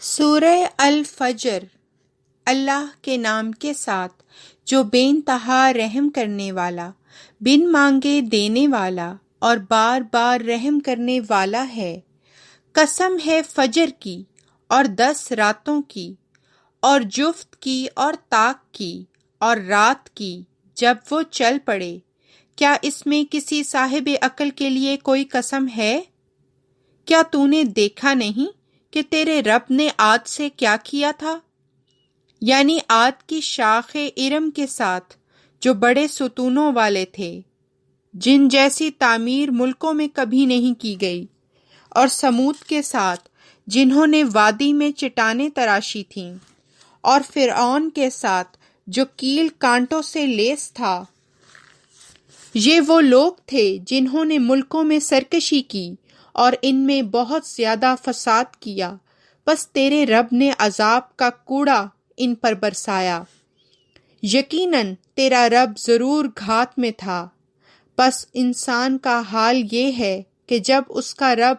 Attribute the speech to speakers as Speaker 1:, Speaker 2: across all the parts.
Speaker 1: سورہ الفجر۔ اللہ کے نام کے ساتھ جو بے انتہا رحم کرنے والا، بن مانگے دینے والا اور بار بار رحم کرنے والا ہے۔ قسم ہے فجر کی اور 10 راتوں کی اور جفت کی اور طاق کی اور رات کی جب وہ چل پڑے۔ کیا اس میں کسی صاحب عقل کے لیے کوئی قسم ہے؟ کیا تو نے دیکھا نہیں کہ تیرے رب نے عاد سے کیا کیا تھا؟ یعنی عاد کی شاخ ارم کے ساتھ جو بڑے ستونوں والے تھے، جن جیسی تعمیر ملکوں میں کبھی نہیں کی گئی، اور سمود کے ساتھ جنہوں نے وادی میں چٹانیں تراشی تھیں، اور فرعون کے ساتھ جو کیل کانٹوں سے لیس تھا۔ یہ وہ لوگ تھے جنہوں نے ملکوں میں سرکشی کی اور ان میں بہت زیادہ فساد کیا، بس تیرے رب نے عذاب کا کوڑا ان پر برسایا۔ یقیناً تیرا رب ضرور گھات میں تھا۔ بس انسان کا حال یہ ہے کہ جب اس کا رب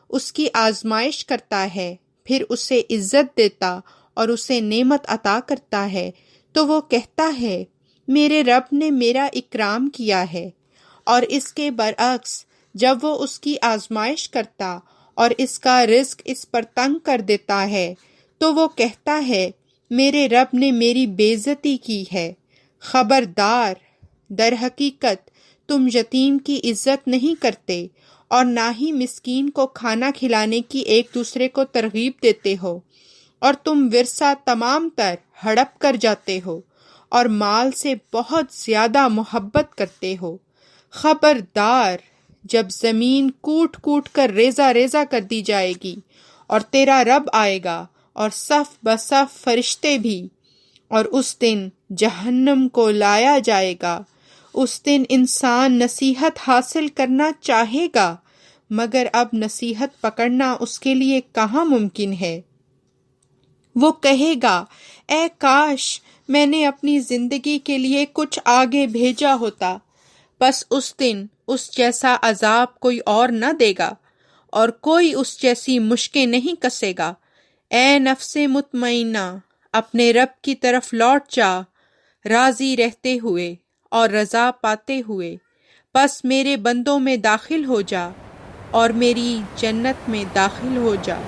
Speaker 1: اس کی آزمائش کرتا ہے، پھر اسے عزت دیتا اور اسے نعمت عطا کرتا ہے، تو وہ کہتا ہے میرے رب نے میرا اکرام کیا ہے، اور اس کے برعکس جب وہ اس کی آزمائش کرتا اور اس کا رزق اس پر تنگ کر دیتا ہے، تو وہ کہتا ہے میرے رب نے میری بے عزتی کی ہے۔ خبردار، در حقیقت تم یتیم کی عزت نہیں کرتے اور نہ ہی مسکین کو کھانا کھلانے کی ایک دوسرے کو ترغیب دیتے ہو، اور تم ورثہ تمام تر ہڑپ کر جاتے ہو اور مال سے بہت زیادہ محبت کرتے ہو۔ خبردار، جب زمین کوٹ کوٹ کر ریزہ ریزہ کر دی جائے گی اور تیرا رب آئے گا اور صف بصف فرشتے بھی، اور اس دن جہنم کو لایا جائے گا۔ اس دن انسان نصیحت حاصل کرنا چاہے گا، مگر اب نصیحت پکڑنا اس کے لیے کہاں ممکن ہے۔ وہ کہے گا اے کاش میں نے اپنی زندگی کے لیے کچھ آگے بھیجا ہوتا۔ بس اس دن اس جیسا عذاب کوئی اور نہ دے گا، اور کوئی اس جیسی مشقیں نہیں کسے گا۔ اے نفس مطمئنہ، اپنے رب کی طرف لوٹ جا، راضی رہتے ہوئے اور رضا پاتے ہوئے۔ بس میرے بندوں میں داخل ہو جا اور میری جنت میں داخل ہو جا۔